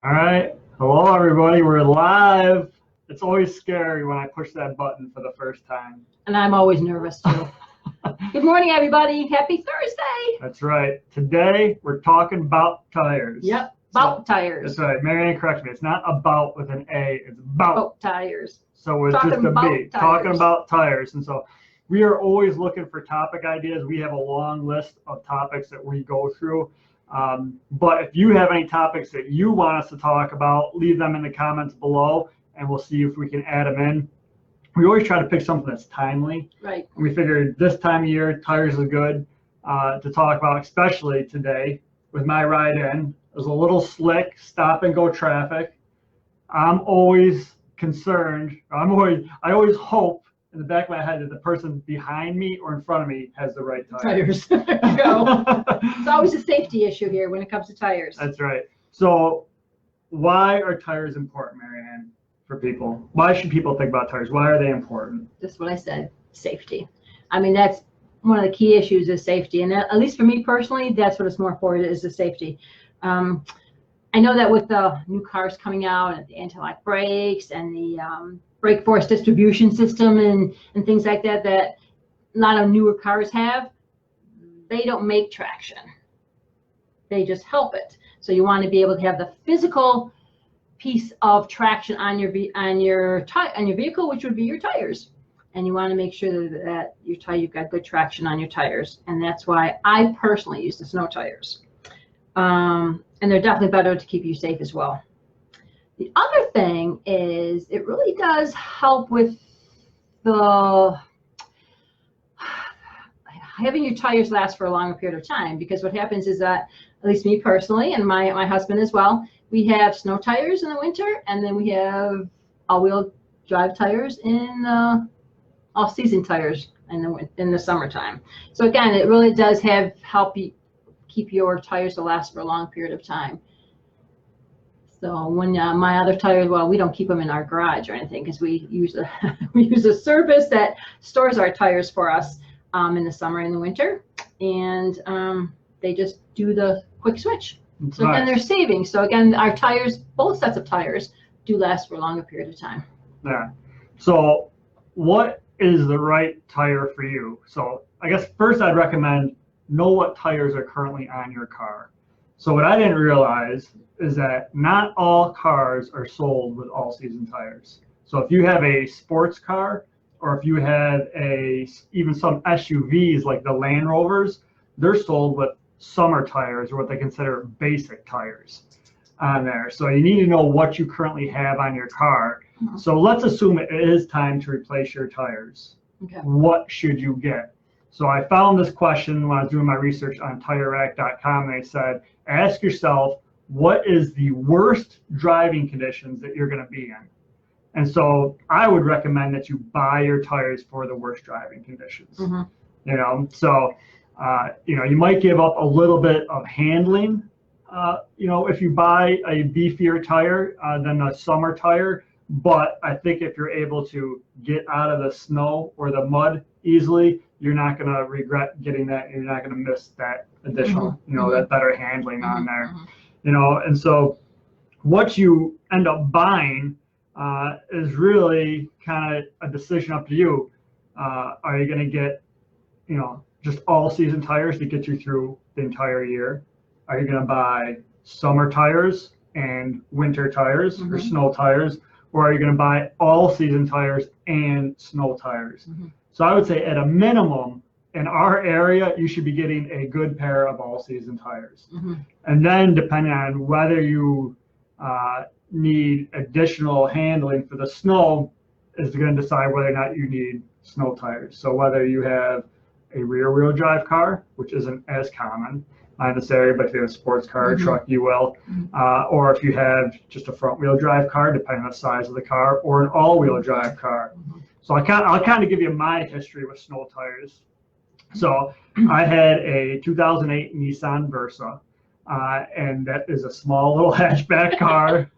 All right. Hello, everybody. We're live. It's always scary when I push that button for the first time. And I'm always nervous too. Good morning, everybody. Happy Thursday. That's right. Today, we're talking about tires. Yep. Bout tires. That's right. Marianne, correct me. It's not about with an A. It's about. Boat tires. So it's just a B. Talking about tires. And so we are always looking for topic ideas. We have a long list of topics that we go through. But if you have any topics that you want us to talk about, leave them in the comments below, and we'll see if we can add them in. We always try to pick something that's timely. Right. We figured this time of year, tires is good to talk about, especially today with my ride in. It was a little slick, stop and go traffic. I'm always concerned. I always hope in the back of my head that the person behind me or in front of me has the right tires. There you go. It's always a safety issue here when it comes to tires. That's right. So why are tires important, Marianne, for people? Why should people think about tires? Why are they important? That's what I said, safety. I mean, that's one of the key issues is safety. And at least for me personally, that's what it's more for, is the safety. I know that with the new cars coming out and the anti-lock brakes and the brake force distribution system and things like that, that a lot of newer cars have, they don't make traction. They just help it. So you want to be able to have the physical piece of traction on your vehicle, which would be your tires. And you want to make sure that you've got good traction on your tires. And that's why I personally use the snow tires. And they're definitely better to keep you safe as well. The other thing is it really does help with having your tires last for a longer period of time, because what happens is that, at least me personally and my husband as well, we have snow tires in the winter, and then we have all-wheel drive tires in all-season tires in the summertime. So again, it really does help you keep your tires to last for a long period of time. So when my other tires, well, we don't keep them in our garage or anything, because we use a service that stores our tires for us in the summer and the winter, and they just do the quick switch. So again, they're saving. So again, our tires, both sets of tires, do last for a longer period of time. Yeah. So what is the right tire for you? So I guess first I'd recommend know what tires are currently on your car. So what I didn't realize is that not all cars are sold with all-season tires. So if you have a sports car, or if you have even some SUVs like the Land Rovers, they're sold with summer tires, or what they consider basic tires on there. So you need to know what you currently have on your car. So let's assume it is time to replace your tires. Okay. What should you get? So I found this question when I was doing my research on TireRack.com, and they said, ask yourself, what is the worst driving conditions that you're going to be in? And so I would recommend that you buy your tires for the worst driving conditions. Mm-hmm. So you might give up a little bit of handling, if you buy a beefier tire than a summer tire. But I think if you're able to get out of the snow or the mud easily, you're not going to regret getting that. You're not going to miss that additional, that better handling on there. And so what you end up buying is really kind of a decision up to you. Are you going to get, just all season tires to get you through the entire year? Are you going to buy summer tires and winter tires or snow tires? Or are you going to buy all season tires and snow tires? So I would say at a minimum in our area, you should be getting a good pair of all season tires. And then depending on whether you need additional handling for the snow is going to decide whether or not you need snow tires. So whether you have a rear wheel drive car, which isn't as common in this area, but if you have a sports car or truck, you will. Or if you have just a front wheel drive car, depending on the size of the car, or an all wheel drive car. So I'll kind of give you my history with snow tires. So I had a 2008 Nissan Versa, and that is a small little hatchback car.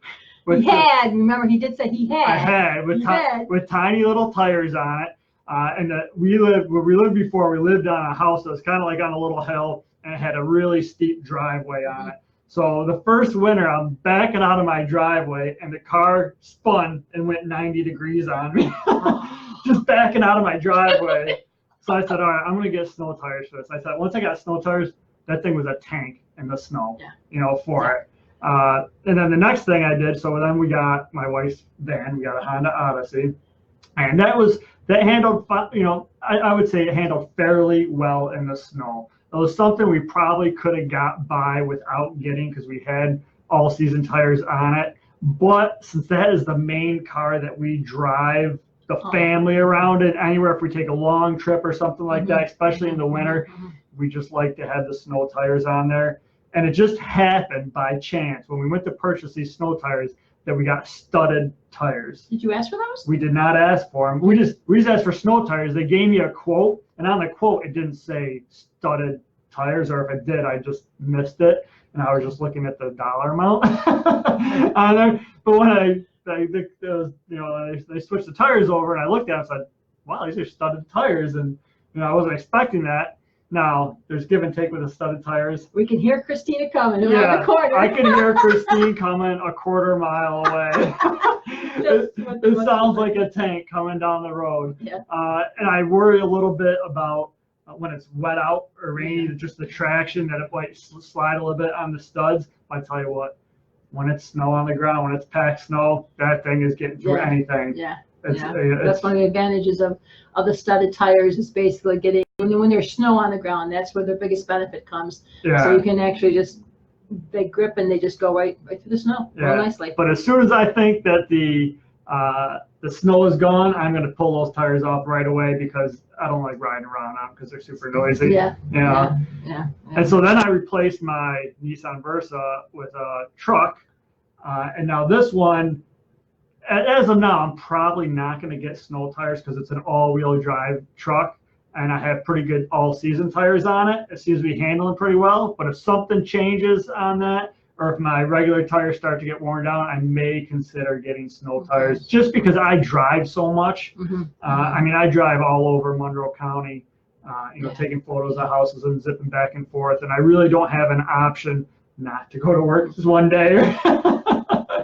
Remember he did say he had. I had with tiny little tires on it. And where we lived before, we lived on a house that was kind of like on a little hill, and it had a really steep driveway on it. So the first winter, I'm backing out of my driveway, and the car spun and went 90 degrees on me, just backing out of my driveway. So I said, all right, I'm going to get snow tires for this. I said, once I got snow tires, that thing was a tank in the snow, for it. And then the next thing I did, so then we got my wife's van, we got a Honda Odyssey, and that handled, I would say it handled fairly well in the snow. It was something we probably could have got by without getting because we had all season tires on it. But since that is the main car that we drive the family around it, anywhere if we take a long trip or something like that, especially in the winter, we just like to have the snow tires on there. And it just happened by chance when we went to purchase these snow tires that we got studded tires. Did you ask for those? We did not ask for them. We just asked for snow tires. They gave me a quote, and on the quote it didn't say studded tires, or if it did, I just missed it, and I was just looking at the dollar amount on there. But when they switched the tires over, and I looked at it, I said, "Wow, these are studded tires," and I wasn't expecting that. Now, there's give and take with the studded tires. We can hear Christina coming around the corner. I can hear Christine coming a quarter mile away. It sounds like a tank coming down the road. Yeah. And I worry a little bit about when it's wet out or rainy, just the traction, that it might slide a little bit on the studs. I tell you what, when it's snow on the ground, when it's packed snow, that thing is getting through anything. Yeah. That's one of the advantages of the studded tires, is basically getting, when there's snow on the ground, that's where their biggest benefit comes. Yeah. So you can actually they grip and they just go right through the snow real nicely. But as soon as I think that the snow is gone, I'm going to pull those tires off right away because I don't like riding around them because they're super noisy. Yeah. And so then I replaced my Nissan Versa with a truck. And now this one, as of now, I'm probably not going to get snow tires because it's an all-wheel drive truck, and I have pretty good all-season tires on it. It seems to be handling pretty well. But if something changes on that, or if my regular tires start to get worn down, I may consider getting snow tires, just because I drive so much. I mean, I drive all over Monroe County, taking photos of houses and zipping back and forth, and I really don't have an option not to go to work just one day.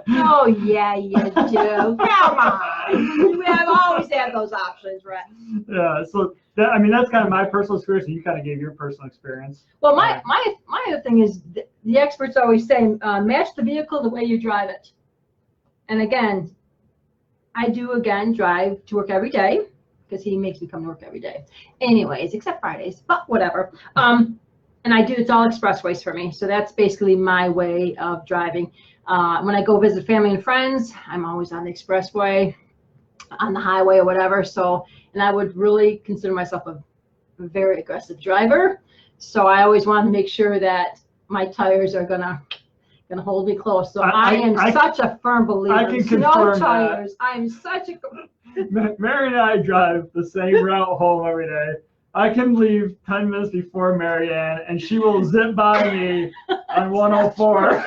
Oh, yeah, you do. Come on. We have always had those options, right? Yeah, so that's kind of my personal experience, and you kind of gave your personal experience. Well, my other thing is, the experts always say, match the vehicle the way you drive it. And again, I drive to work every day, because he makes me come to work every day. Anyways, except Fridays, but whatever. And it's all expressways for me. So that's basically my way of driving. When I go visit family and friends, I'm always on the expressway, on the highway or whatever. So, and I would really consider myself a very aggressive driver. So I always want to make sure that my tires are gonna hold me close. So I am such a firm believer in snow tires. I'm such a. Mary and I drive the same route home every day. I can leave 10 minutes before Marianne, and she will zip by me on 104.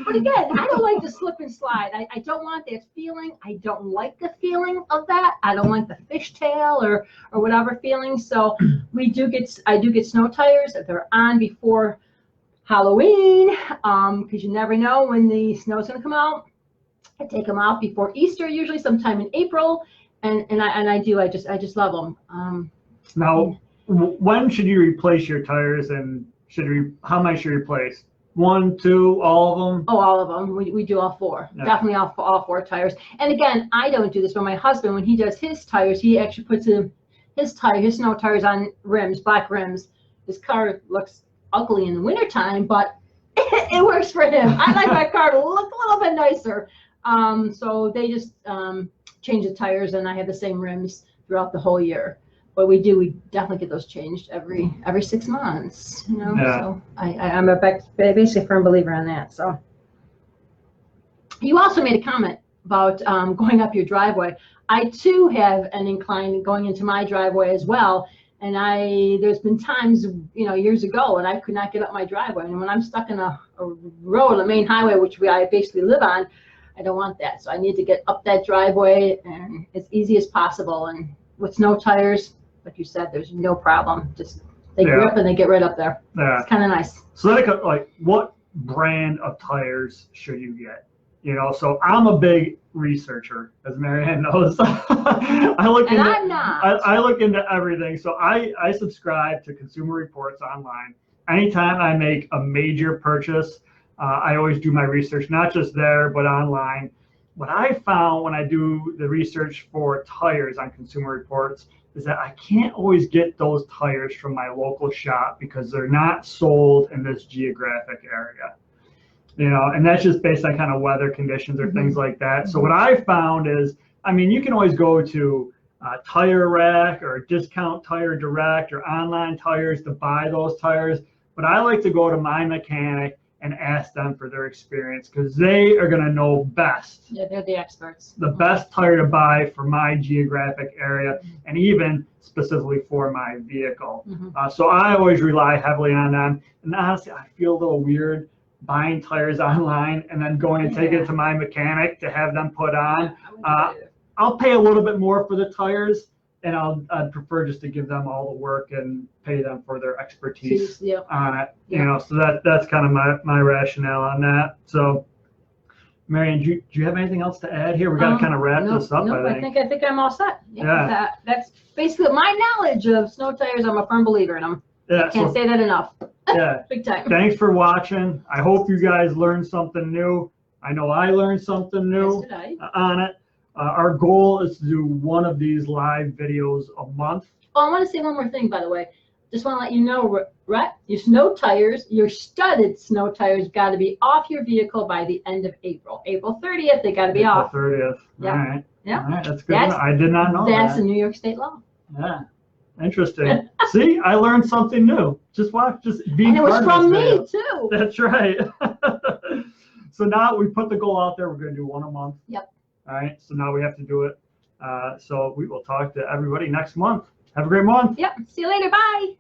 But again, I don't like to slip and slide. I don't want that feeling. I don't like the feeling of that. I don't like the fishtail or whatever feeling. So I do get snow tires if they're on before Halloween, because you never know when the snow's going to come out. I take them out before Easter, usually sometime in April, and I just love them. Now, when should you replace your tires, and how many should you replace? 1, 2, all of them? Oh, all of them. We do all four. Yeah. Definitely all four tires. And again, I don't do this, but my husband, when he does his tires, he actually puts his snow tires on rims, black rims. His car looks ugly in the wintertime, but it works for him. I like my car to look a little bit nicer. So they just change the tires, and I have the same rims throughout the whole year. But we definitely get those changed every 6 months, Yeah. So I'm basically a firm believer on that. So you also made a comment about going up your driveway. I too have an incline going into my driveway as well. And there's been times, years ago, and I could not get up my driveway. And when I'm stuck in a road, a main highway, which I basically live on, I don't want that. So I need to get up that driveway as easy as possible. And with snow tires, like you said, there's no problem. Just They Yeah. grip and they get right up there. Yeah. It's kind of nice. So then, like, what brand of tires should you get? You know, so I'm a big researcher, as Marianne knows. I look And into, I'm not. I look into everything. So I subscribe to Consumer Reports online. Anytime I make a major purchase, I always do my research, not just there, but online. What I found when I do the research for tires on Consumer Reports is that I can't always get those tires from my local shop because they're not sold in this geographic area. You know, and that's just based on kind of weather conditions or things like that. So what I found is, I mean, you can always go to Tire Rack or Discount Tire Direct or Online Tires to buy those tires, but I like to go to my mechanic and ask them for their experience because they are going to know best. Yeah, they're the experts. The best tire to buy for my geographic area and even specifically for my vehicle. So I always rely heavily on them. And honestly, I feel a little weird buying tires online and then going and taking it to my mechanic to have them put on. I'll pay a little bit more for the tires, and I'd prefer just to give them all the work and pay them for their expertise on it. You know, so that's kind of my rationale on that. So, Marianne, do you have anything else to add here? We got to kind of wrap this up. I think I'm all set. Yeah. That's basically my knowledge of snow tires. I'm a firm believer in them. Yeah, Can't say that enough. Yeah. Big time. Thanks for watching. I hope you guys learned something new. I know I learned something new on it. Our goal is to do one of these live videos a month. Oh, I want to say one more thing, by the way. Just want to let you know, right? Your snow tires, your studded snow tires, got to be off your vehicle by the end of April. April 30th, they got to be off. April 30th. Yeah. All right. Yeah. All right. That's good. I did not know that. That's a New York State law. Yeah. Interesting. See, I learned something new. Just watch, just be and it was part from of this me video. too. That's right. So now we put the goal out there. We're going to do one a month. Yep. All right. So now we have to do it. So we will talk to everybody next month. Have a great month. Yep. See you later. Bye.